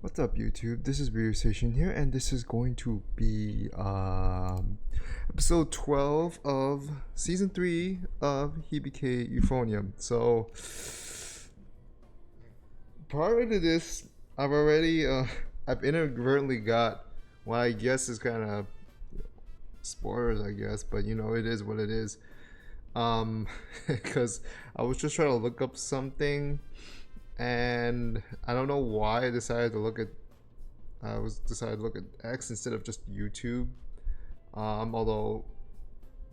What's up, YouTube? This is Radio Station here, and this is going to be episode 12 of season 3 of Hibike Euphonium. So, prior to this, I've already I've inadvertently got what I guess is kind of spoilers, I guess, but it is what it is. Because I was just trying to look up something, and I don't know why I decided to look at X instead of just YouTube. Although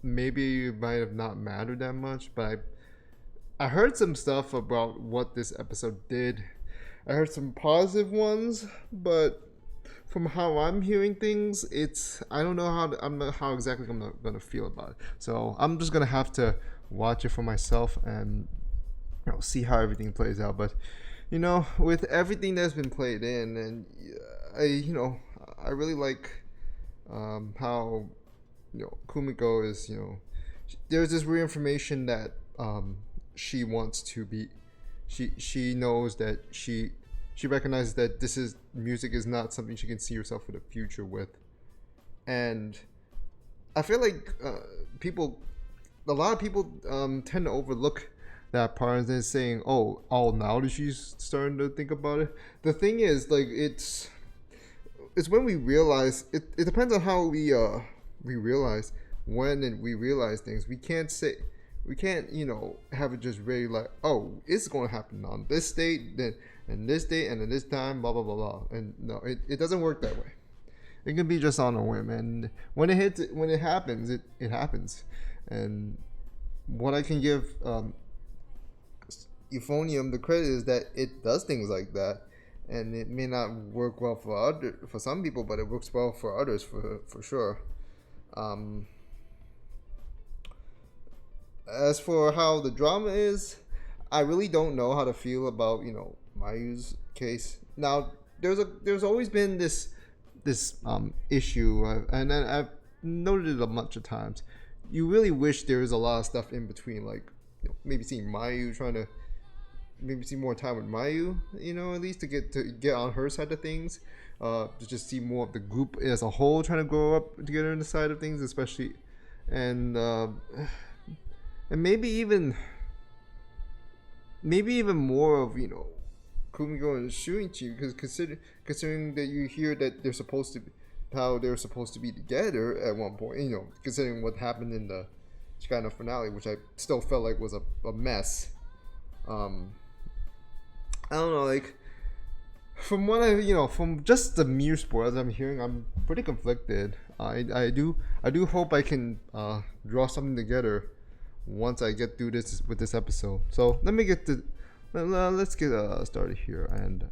maybe it might have not mattered that much, but I heard some stuff about what this episode did. I heard some positive ones, but from how I'm hearing things, I don't know how exactly I'm gonna feel about it. So I'm just gonna have to watch it for myself and see how everything plays out. But with everything that's been played in, and I really like how Kumiko is. There's this weird information that she wants to be. She knows that she recognizes that this is music is not something she can see herself in the future with, and I feel like a lot of people tend to overlook that part and then saying, "Oh, now that she's starting to think about it." The thing is, like, it's when we realize it. It depends on how we realize when and we realize things. We can't have it just really like, oh, it's going to happen on this date, then and this date and then this time, blah blah blah blah. And no, it doesn't work that way. It can be just on a whim, and when it happens, it happens. And what I can give Euphonium the credit is that it does things like that, and it may not work well for some people, but it works well for others for sure. Um, as for how the drama is, I really don't know how to feel about Mayu's case. Now there's always been this issue, and I've noted it a bunch of times. You really wish there was a lot of stuff in between, like maybe seeing Mayu trying to maybe see more time with Mayu, at least to get on her side of things. To just see more of the group as a whole trying to grow up together in the side of things, especially, and and maybe even more of Kumiko and Shuichi, because considering that you hear that they're supposed to be together at one point, considering what happened in the Chicano finale, which I still felt like was a mess. I don't know, like, from what from just the mere spoilers I'm hearing, I'm pretty conflicted. I do hope I can draw something together once I get through this with this episode. So let's get started here. And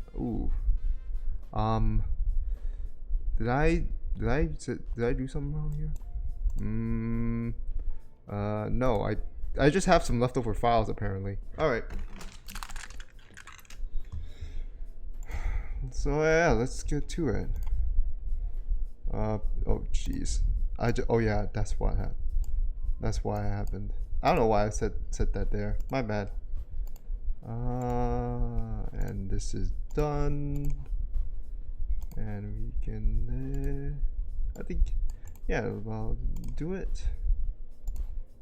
um, did I do something wrong here? No, I just have some leftover files apparently. All right. So yeah, let's get to it. Oh jeez. Oh yeah, that's what happened. That's why it happened. I don't know why I said that there. My bad. And this is done. And we can I think yeah, I'll do it.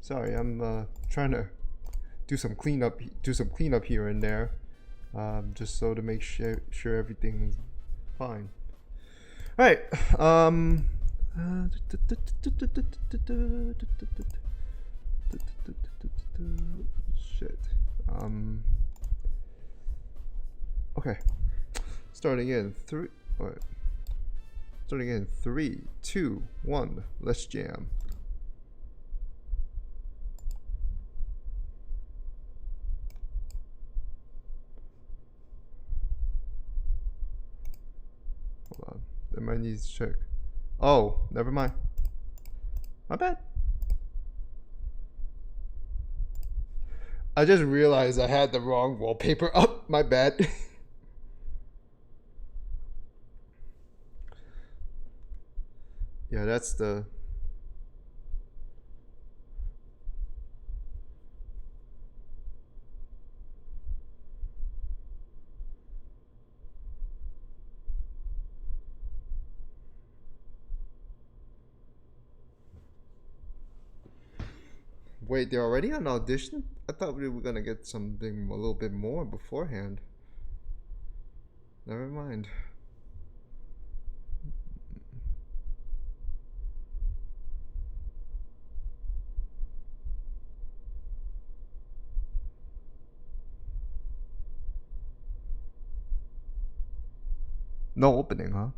Sorry, I'm trying to do some cleanup here and there. Just so to make sure everything's fine. All right. Shit. Okay. Starting in three. All right. Starting in 3, 2, 1. Let's jam. Hold on. I might need to check. Oh, never mind. My bad. I just realized I had the wrong wallpaper up. My bad. Yeah, that's the... Wait, they're already on audition? I thought we were gonna get something a little bit more beforehand. Never mind. No opening, huh?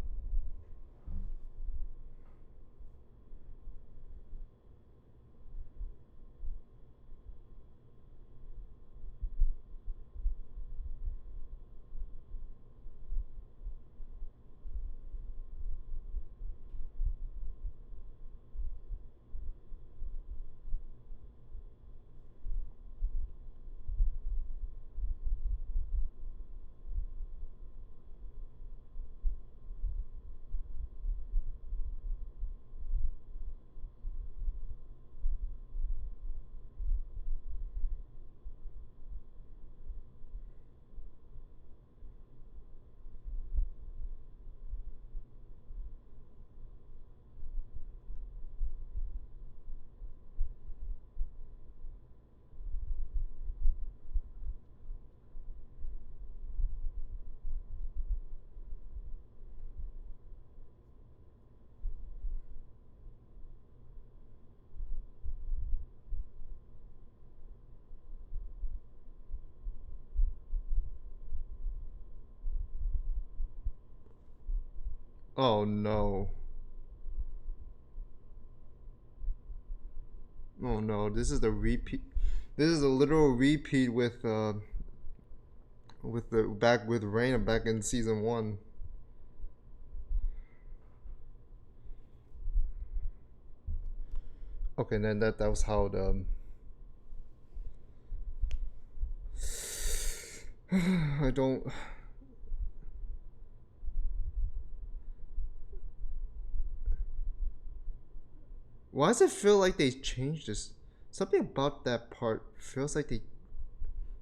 Oh no. Oh no, this is the repeat. This is a literal repeat with the back with Raina back in season 1. Okay, then that was how the I don't. Why does it feel like they changed this? Something about that part feels like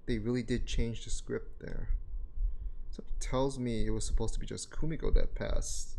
they really did change the script there. Something tells me it was supposed to be just Kumiko that passed.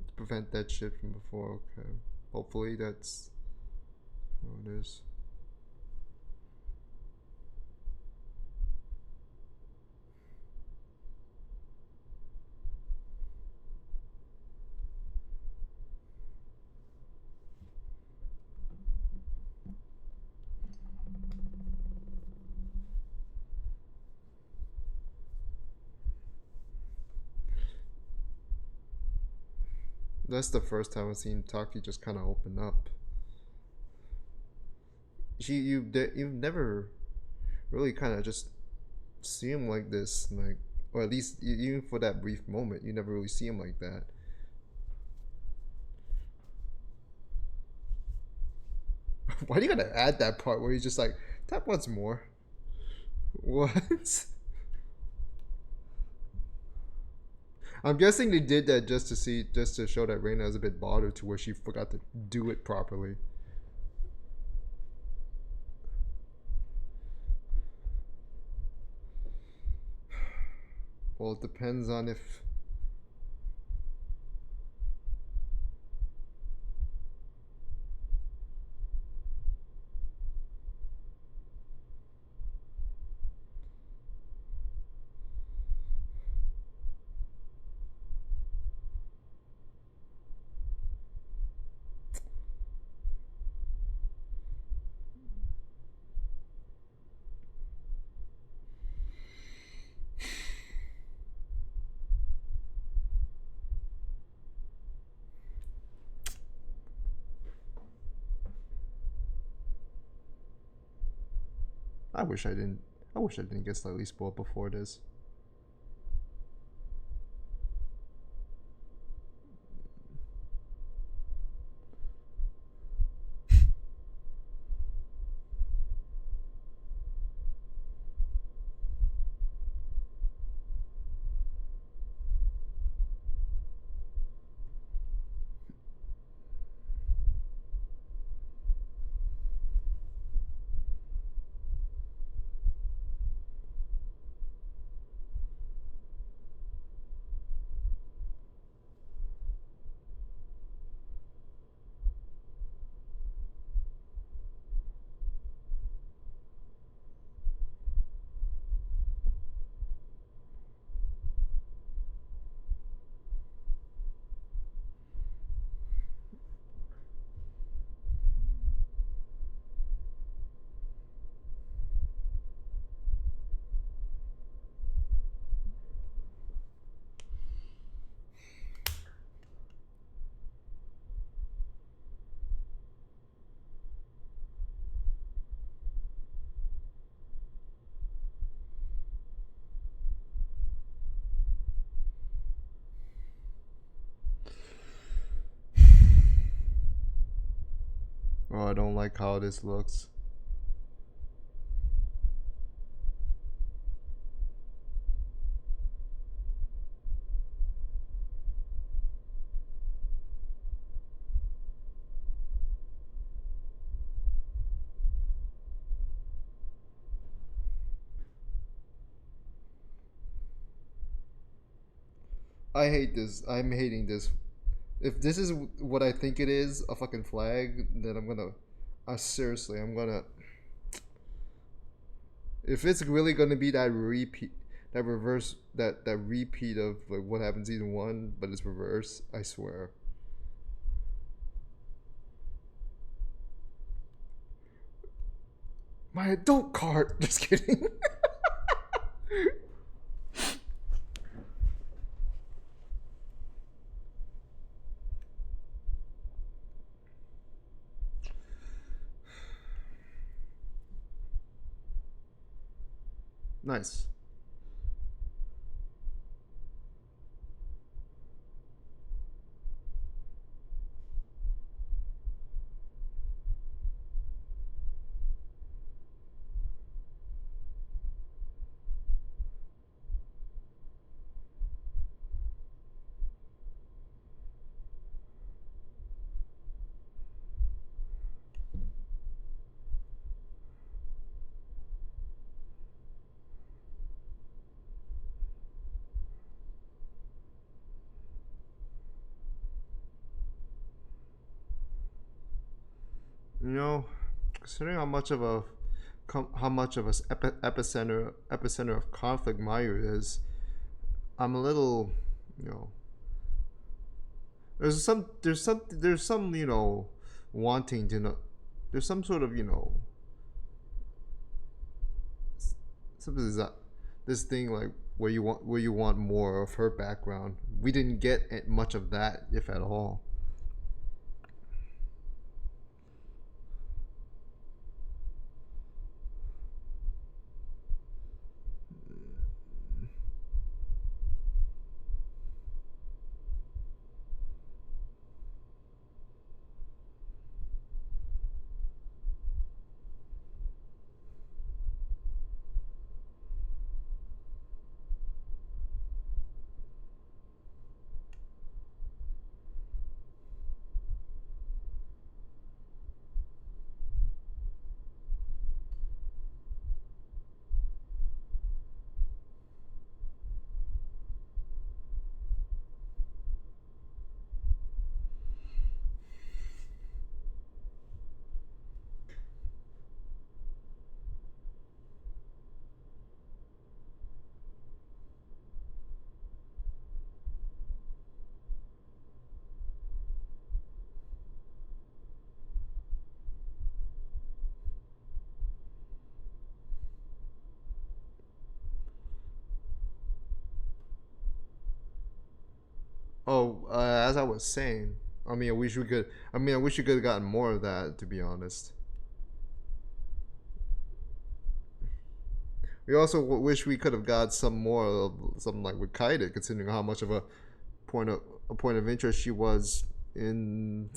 To prevent that shit from before. Okay, hopefully that's how it is. That's the first time I've seen Taki just kind of open up. You've never really kind of just see him like this, like, or at least even for that brief moment, you never really see him like that. Why do you gotta add that part where he's just like tap once more? What? I'm guessing they did that just to show that Reina is a bit bothered to where she forgot to do it properly. Well, it depends on if. I wish I didn't. I wish I didn't get slightly spoiled before this. Oh, I don't like how this looks. I hate this. I'm hating this. If this is what I think it is, a fucking flag, then I'm gonna. Seriously, I'm gonna. If it's really gonna be that repeat, that reverse, that repeat of like what happened season one, but it's reverse, I swear. My adult cart. Just kidding. Nice. You know, considering how much of a epicenter of conflict Mayu is, I'm a little, you know, there's some wanting to know. There's some sort of something is that this thing like where you want more of her background. We didn't get much of that, if at all. Oh, as I was saying, I mean, I wish we could. I mean, I wish we could have gotten more of that. To be honest, we also wish we could have got some more of something like with Kaida, considering how much of point of a point of interest she was in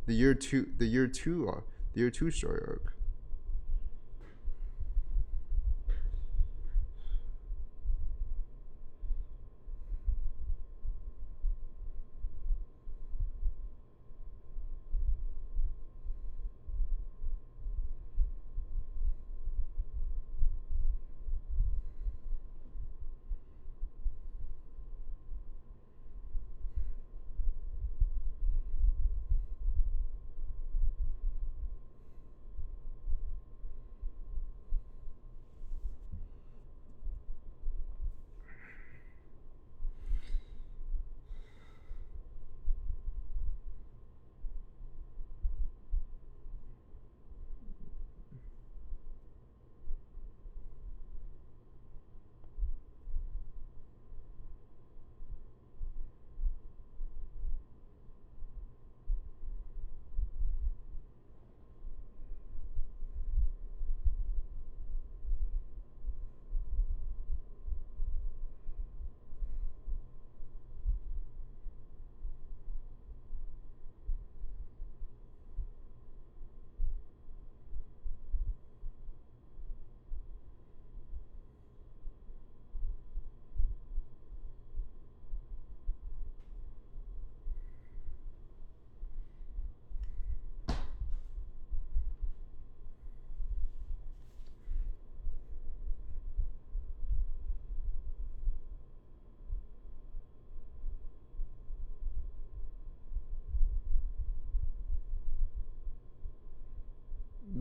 the year two story arc.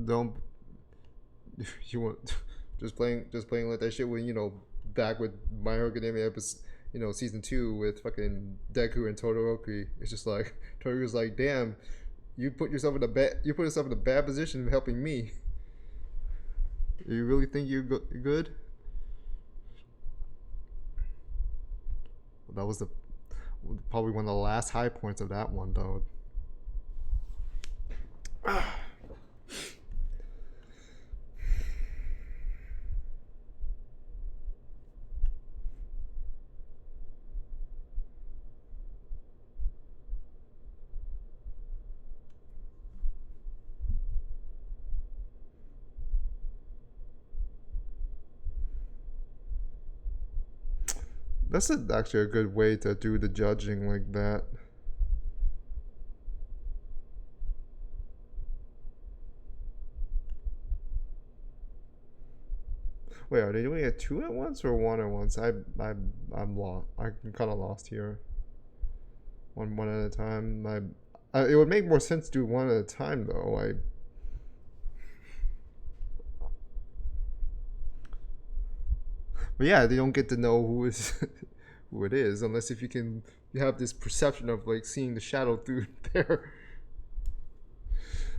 Don't you want just playing like that shit when back with My Hero Academia episode, season 2 with fucking Deku and Todoroki. It's just like Todoroki's like, damn, you put yourself in a bad position of helping me. You really think you're good? Well, that was the probably one of the last high points of that one, though. That's actually a good way to do the judging like that. Wait, are they doing it two at once or one at once? I'm lost. I'm kind of lost here. One at a time. It would make more sense to do one at a time though. But yeah, they don't get to know who is who it is unless if you have this perception of like seeing the shadow through there.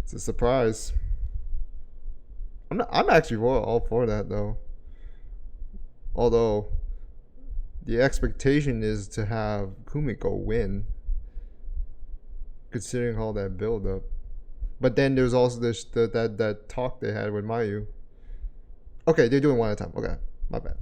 It's a surprise. I'm actually all for that though. Although the expectation is to have Kumiko win, considering all that build up. But then there's also that talk they had with Mayu. Okay, they're doing one at a time. Okay, my bad.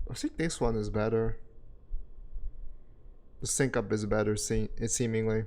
I think this one is better. The sync up is better, seemingly.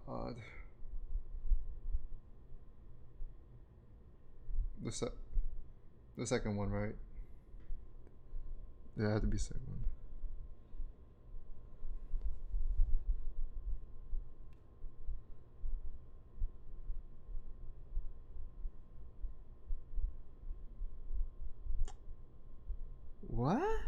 God. The se- the second one, right? Yeah, it had to be second one. What?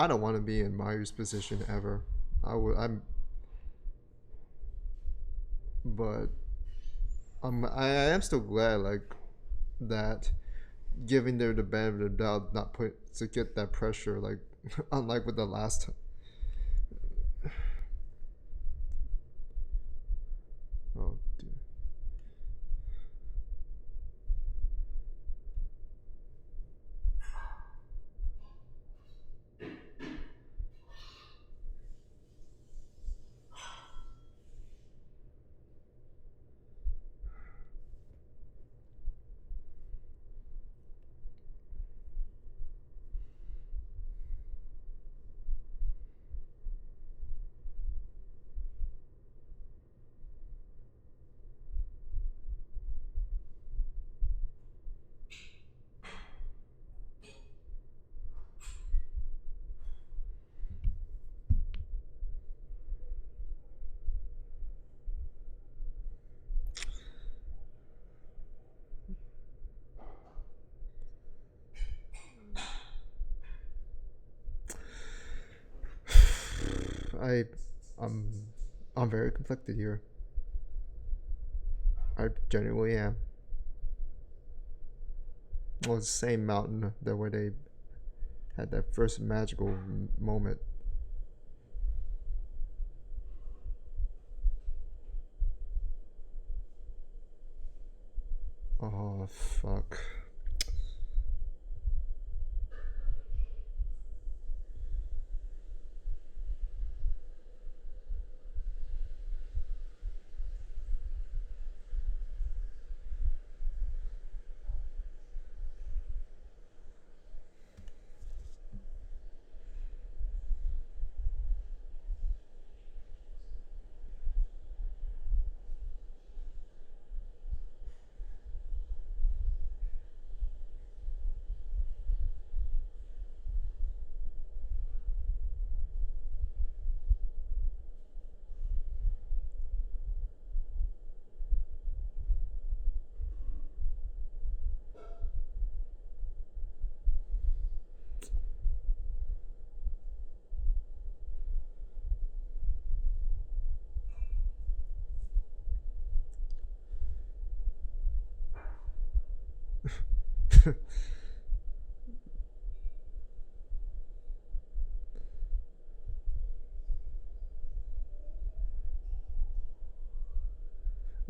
I don't want to be in Mayu's position ever. But I am still glad like that, giving her the benefit of the doubt, not put to get that pressure like unlike with the last time. Oh dear. I I'm I'm very conflicted here. I genuinely am. Well, it's the same mountain that where they had that first magical moment. Oh fuck.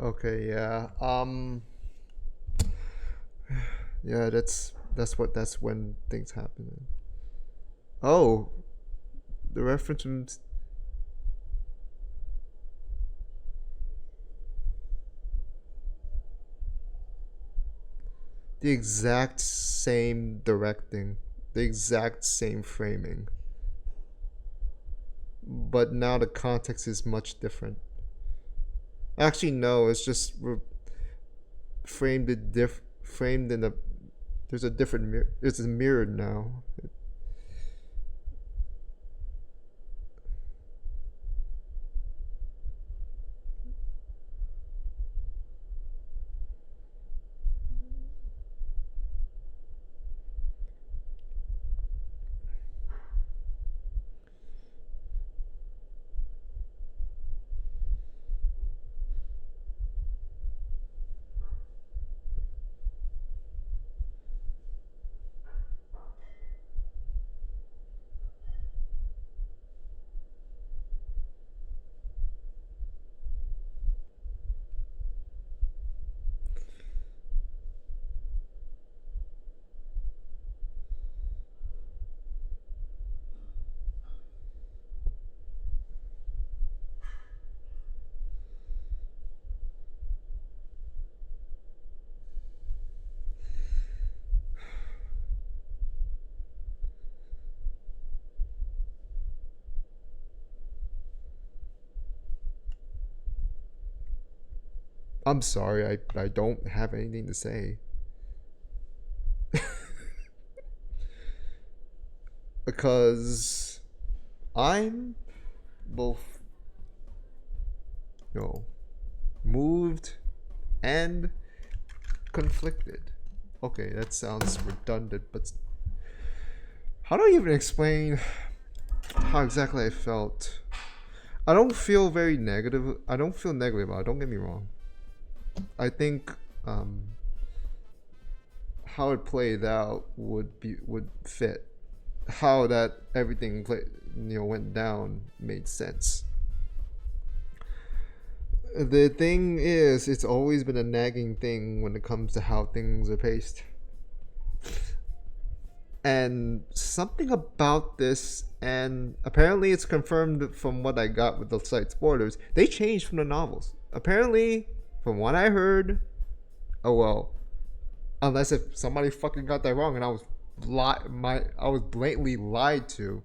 Okay, yeah. Yeah, that's when things happen. Oh, the reference from the exact same directing, the exact same framing, but now the context is much different. Actually, no, it's just framed in a. There's a different mirror. It's mirrored now. I'm sorry, I don't have anything to say. Because I'm both, you know, moved and conflicted. Okay, that sounds redundant, but how do I even explain how exactly I felt. I don't feel very negative. I don't feel negative about it. Don't get me wrong. I think how it played out would fit. How that everything went down made sense. The thing is, it's always been a nagging thing when it comes to how things are paced. And something about this, and apparently it's confirmed from what I got with the site spoilers, they changed from the novels. Apparently, from what I heard, oh well, unless if somebody fucking got that wrong and I was blatantly lied to,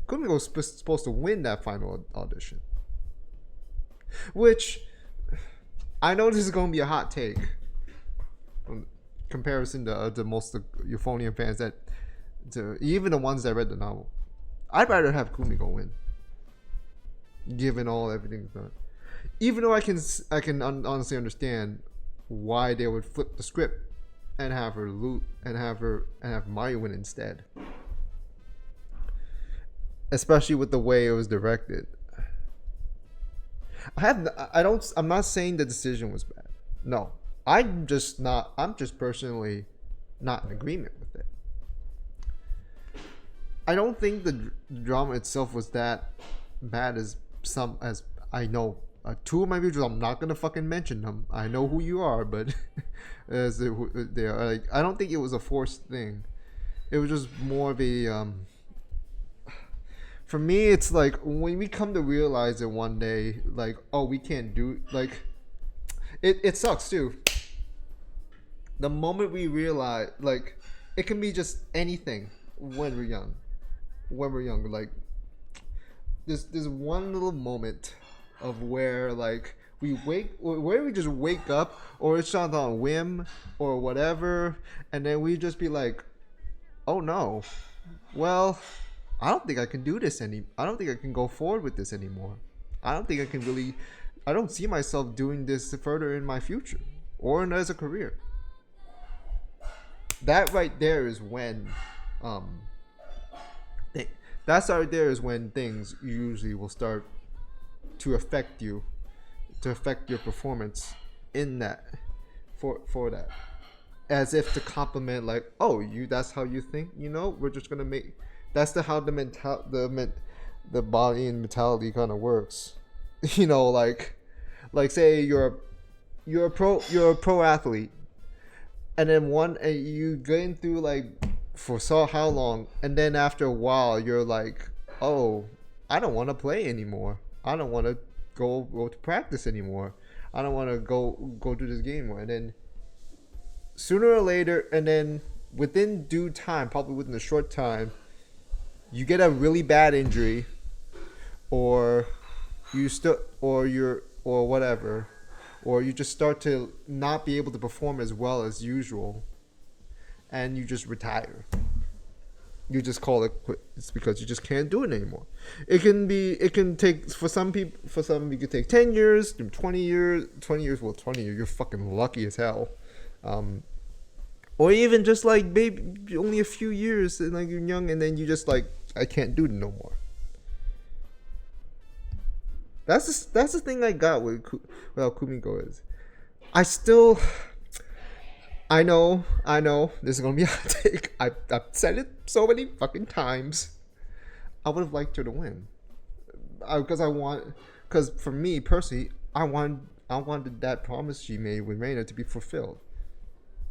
Kumiko was supposed to win that final audition. Which, I know this is going to be a hot take in comparison to most of the Euphonium fans that, to even the ones that read the novel. I'd rather have Kumiko win, given everything's done. Even though I can honestly understand why they would flip the script and have her loot and have Mai win instead, especially with the way it was directed. I'm not saying the decision was bad. No, I'm just personally not in agreement with it. I don't think the drama itself was that bad as I know. Two of my viewers, I'm not gonna fucking mention them. I know who you are, but as they are, like, I don't think it was a forced thing. It was just more of a for me, it's like when we come to realize it one day, like, oh, we can't do, like, it sucks too. The moment we realize, like, it can be just anything when we're young. Like, there's one little moment of where, like, where we just wake up, or it's not on whim or whatever, and then we just be like, oh no, well, I don't think I can do this I don't think I can go forward with this anymore. I don't think I can really. I don't see myself doing this further in my future or as a career. That right there is when, that's right there is when things usually will start to affect you, to affect your performance in that, for that, as if to compliment, like, oh, that's how you think, we're just gonna make. That's how the body and mentality kind of works, like say you're a pro athlete, and then you going through, like, for how long, and then after a while you're like, oh, I don't want to play anymore. I don't want to go to practice anymore. I don't want to go do this game anymore. And then sooner or later, and then within due time, probably within a short time, you get a really bad injury, or whatever, or you just start to not be able to perform as well as usual, and you just retire. You just call it quit. It's because you just can't do it anymore. It can take, for some people, you could take 10 years, 20 years. Well, 20 years, you're fucking lucky as hell. Or even just like maybe only a few years, and like you're young, and then you just like, I can't do it no more. That's the thing I got with Kumiko is, I know this is gonna be a hot take. I've said it so many fucking times. I would have liked her to win, because for me personally, I wanted that promise she made with Reina to be fulfilled.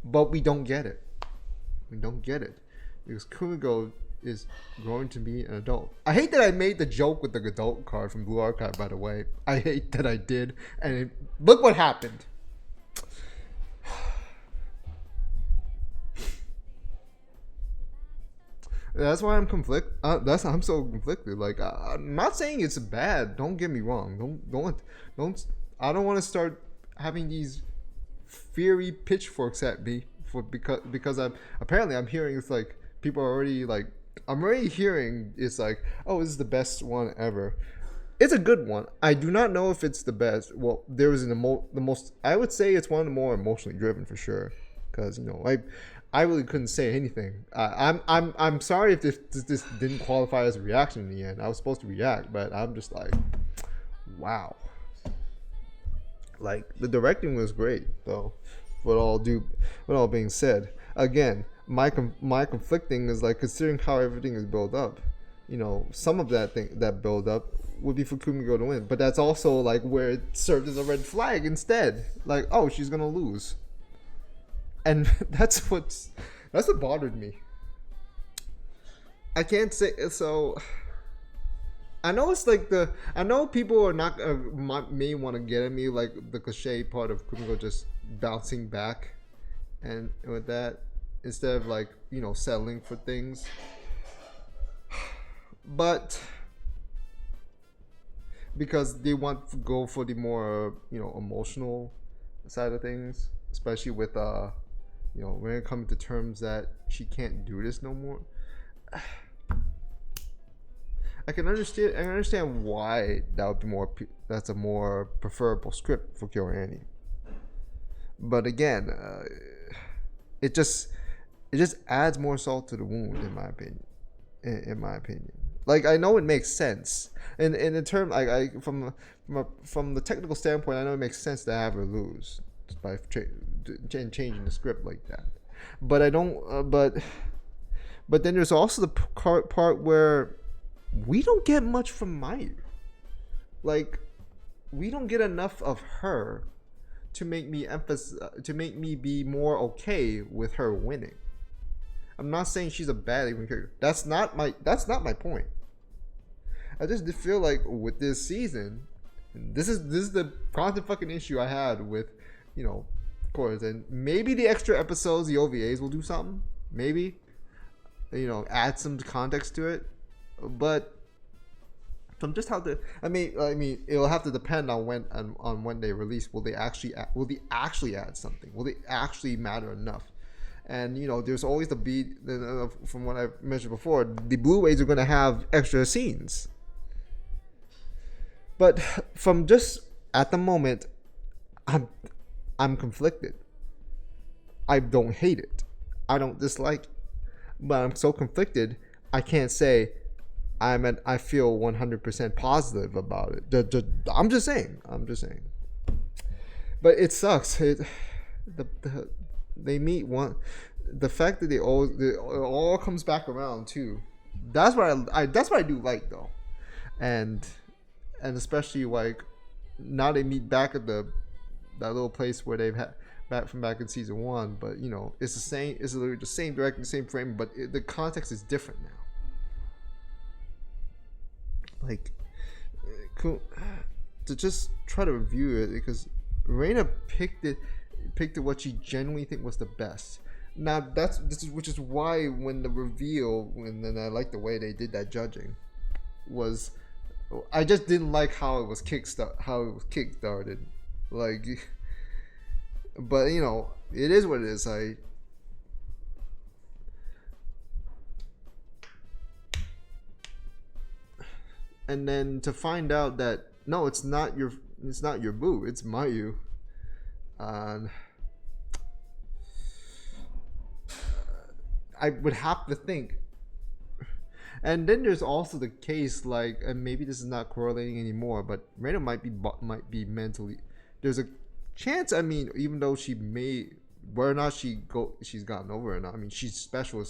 But we don't get it. Because Kumiko is growing to be an adult. I hate that I made the joke with the adult card from Blue Archive, by the way. I hate that I did. And look what happened. That's why I'm I'm so conflicted. Like, I'm not saying it's bad. Don't get me wrong. Don't. I don't want to start having these fiery pitchforks at me because I'm hearing, it's like people are already like, I'm already hearing it's like, oh, this is the best one ever. It's a good one. I do not know if it's the best. Well, there was the most. I would say it's one of the more emotionally driven for sure, because I really couldn't say anything. I'm sorry if this didn't qualify as a reaction in the end. I was supposed to react, but I'm just like, wow. Like the directing was great, though. With all being said, again, my conflicting is like considering how everything is built up. Some of that build up would be for Kumiko to win, but that's also like where it served as a red flag instead. Like, oh, she's gonna lose, and that's what bothered me. I can't say so. I know it's like I know people are not may want to get at me like the cliche part of Kumiko just bouncing back, and with that instead of like settling for things, but because they want to go for the more emotional side of things, especially with when it comes to terms that she can't do this no more. I can understand why that would be that's a more preferable script for Kyo Annie. But again, it just adds more salt to the wound, in my opinion. In my opinion, like I know it makes sense, and in the term, like from the technical standpoint, I know it makes sense to have her lose by changing the script like that. But I don't. But then there's also the part where we don't get much from Mayu. Like, we don't get enough of her to make me be more okay with her winning. I'm not saying she's a bad even character. That's not my point. I just feel like with this season, this is the constant fucking issue I had with, Chorus. And maybe the extra episodes, the OVAs will do something. Maybe. Add some context to it. But from just how I mean, it'll have to depend on when they release. Will they actually add something? Will they actually matter enough? And there's always the beat. From what I mentioned before, the Blu-rays are going to have extra scenes. But from just at the moment, I'm conflicted. I don't hate it. I don't dislike it. But I'm so conflicted. I can't say I feel 100% positive about it. I'm just saying. But it sucks. They meet one. The fact that it all comes back around too. That's what I do like though, and especially like now they meet back at that little place where they've had back in season 1. But it's the same. It's literally the same directing, the same frame, but the context is different now. Like, to just try to review it because Reina picked what she genuinely think was the best. Now which is why when the reveal, and then I like the way they did that judging, was I just didn't like how it was kickstarted, like. But it is what it is. And then to find out that no, it's not your boo, it's Mayu. I would have to think. And then there's also the case and maybe this is not correlating anymore, but Reina might be mentally. There's a chance. I mean, even though she may, whether or not she's gotten over it or not. I mean, she's special.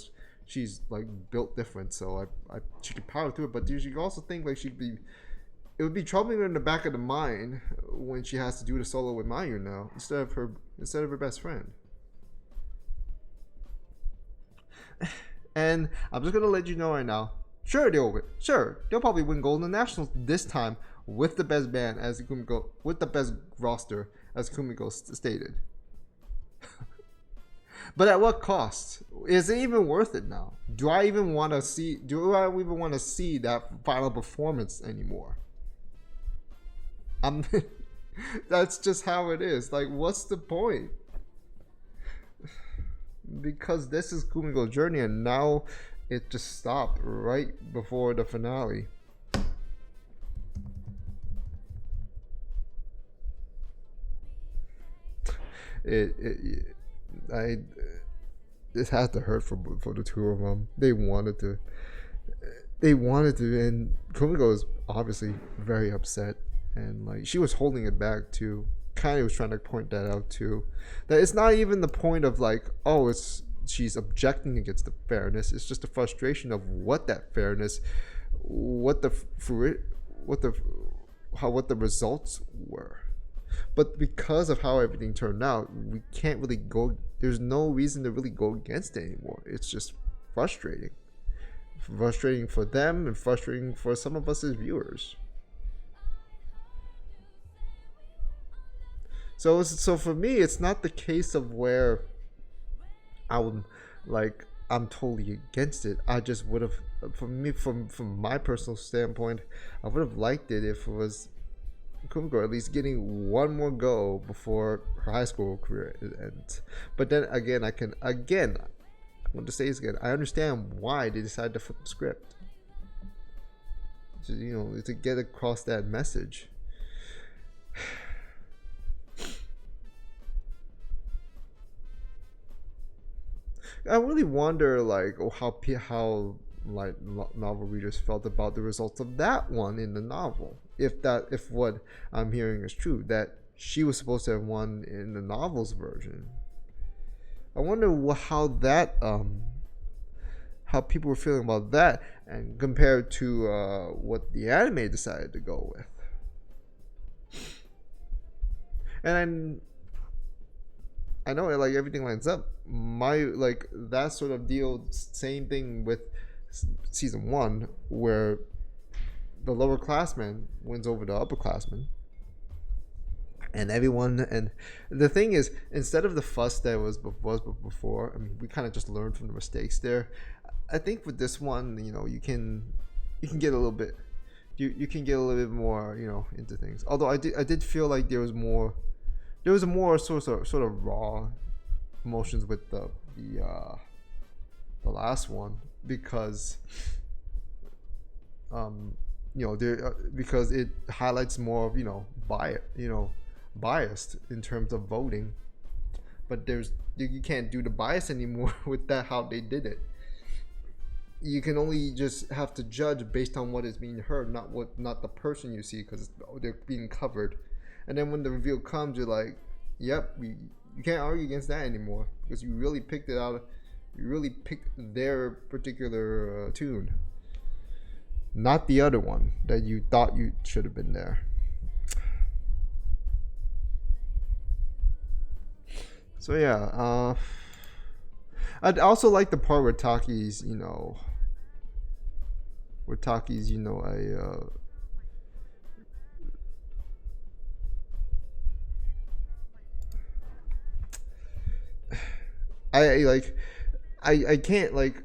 She's like built different, so she could power through it. But you could also think like it would be troubling her in the back of the mind when she has to do the solo with Mayu now instead of her best friend. And I'm just gonna let you know right now. Sure, they'll probably win gold in the nationals this time with the best band as Kumiko, with the best roster as Kumiko stated. But at what cost? Is it even worth it now? Do I even want to see that final performance anymore? That's just how it is. Like, what's the point? Because this is Kumiko's journey, and now it just stopped right before the finale. It had to hurt for the two of them. They wanted to, and Kumiko was obviously very upset, and like she was holding it back too. Kind of was trying to point that out too, that it's not even the point of like, oh, it's she's objecting against the fairness. It's just the frustration of what that fairness, what the what the what the results were. But because of how everything turned out, we can't really go. There's no reason to really go against it anymore. It's just frustrating. Frustrating for them and frustrating for some of us as viewers. So for me, it's not the case of where I would like I'm totally against it. I just would have, for me, from my personal standpoint, I would have liked it if it was Kumiko at least getting one more go before her high school career ends. But then again, I want to say this again. I understand why they decided to flip the script. To get across that message. I really wonder, like, how like novel readers felt about the results of that one in the novel. If what I'm hearing is true, that she was supposed to have won in the novel's version. I wonder how people were feeling about that, and compared to what the anime decided to go with. And I know like everything lines up. My like that sort of deal, same thing with season one, where the lower classman wins over the upperclassman, and everyone. And the thing is, instead of the fuss that was before, I mean, we kind of just learned from the mistakes there. I think with this one, you can get a little bit, you can get a little bit more, into things. Although I did feel like there was a more sort of raw emotions with the last one, because because it highlights more of biased in terms of voting. But you can't do the bias anymore with that, how they did it. You can only just have to judge based on what is being heard, not the person you see, because they're being covered. And then when the reveal comes, you're like, yep, you can't argue against that anymore, because you really picked it out. You really picked their particular tune, not the other one that you thought you should have been there. So yeah, I'd also like the part where Taki's, I like, I can't like.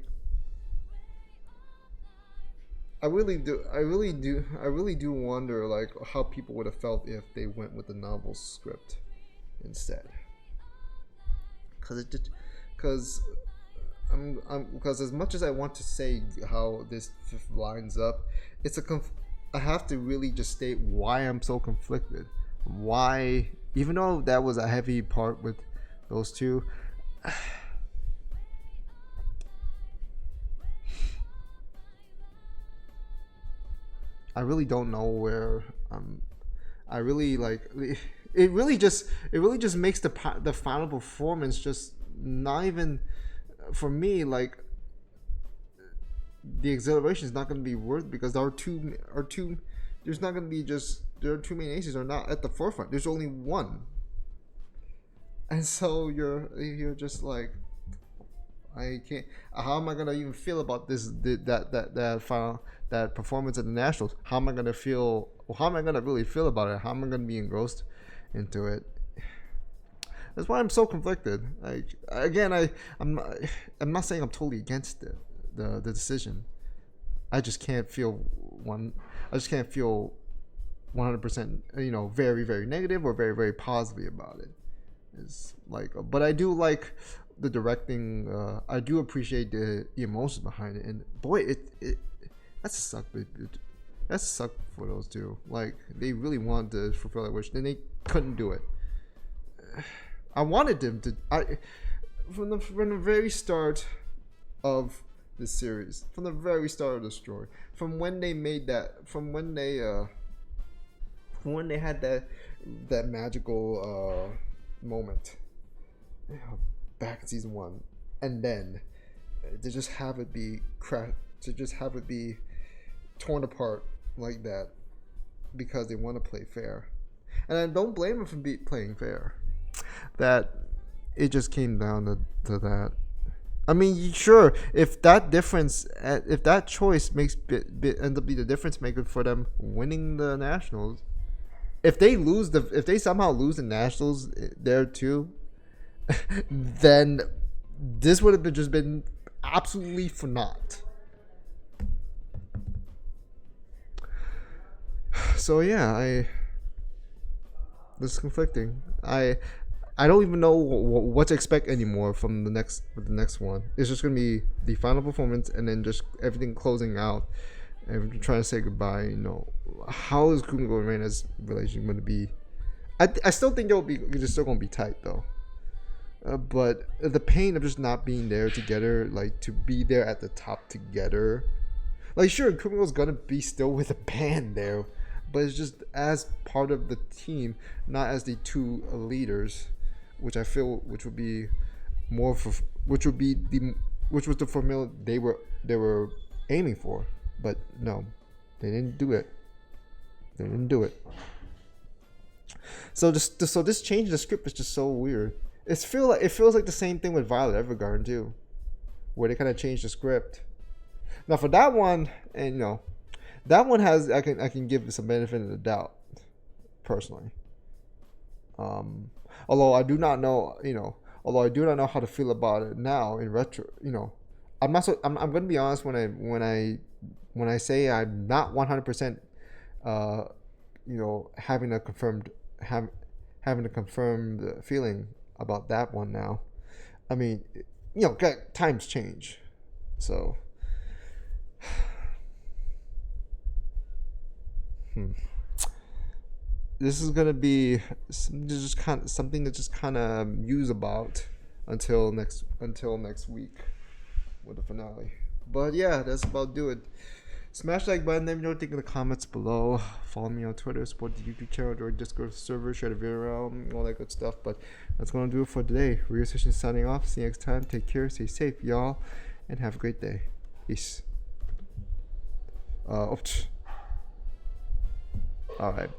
I really do wonder like how people would have felt if they went with the novel script instead. Because because as much as I want to say how this lines up, I have to really just state why I'm so conflicted. Why, even though that was a heavy part with those two, I really don't know where. I really like it. Really just makes the final performance just not even, for me, like the exhilaration is not going to be worth, because our two there's not going to be just there are two main aces are not at the forefront. There's only one, and so you're just like, I can't. How am I gonna even feel about that final that performance at the Nationals? How am I gonna feel? How am I gonna really feel about it? How am I gonna be engrossed into it? That's why I'm so conflicted. Like again, I'm not saying I'm totally against the decision. I just can't feel one. I just can't feel 100%. Very very negative or very very positive about it. It's like, but I do like the directing. I do appreciate the emotions behind it, and boy, it that's a suck. That's a suck for those two. Like they really wanted to fulfill that wish, and they couldn't do it. I wanted them to. from the very start of the series, from the very start of the story, from when they made that, from when they had that magical moment, you know, back in season 1, and then to just have it be torn apart like that because they want to play fair, and I don't blame them for playing fair. That it just came down to that. I mean, sure, if that choice ends up being the difference maker for them winning the Nationals, if they somehow lose the Nationals there too, then this would have just been absolutely for naught. So yeah, this is conflicting. I don't even know what to expect anymore from the next one. It's just gonna be the final performance and then just everything closing out and trying to say goodbye. You know, how is Kumiko and Reina's relationship going to be? I still think they're still gonna be tight though. But the pain of just not being there together, like to be there at the top together, like sure, Kumiko's gonna be still with a band there, but it's just as part of the team, not as the two leaders, which I feel would be more for, which was the formula they were aiming for, but no, they didn't do it. They didn't do it. So this change in the script is just so weird. It feels like the same thing with Violet Evergarden too, where they kind of changed the script. Now for that one, and you know, that one has I can give some benefit of the doubt, personally. Although I do not know how to feel about it now in retro. You know, I'm gonna be honest when I say I'm not 100%, having a confirmed feeling about that one now. I mean, you know, times change, so. This is gonna be something to just kind of muse about until next week with the finale. But yeah, that's about do it. Smash the like button. Let me know what you think in the comments below. Follow me on Twitter, support the YouTube channel or Discord server, share the video around, all that good stuff. But that's gonna do it for today. Rio Session signing off. See you next time. Take care. Stay safe, y'all, and have a great day. Peace. All right.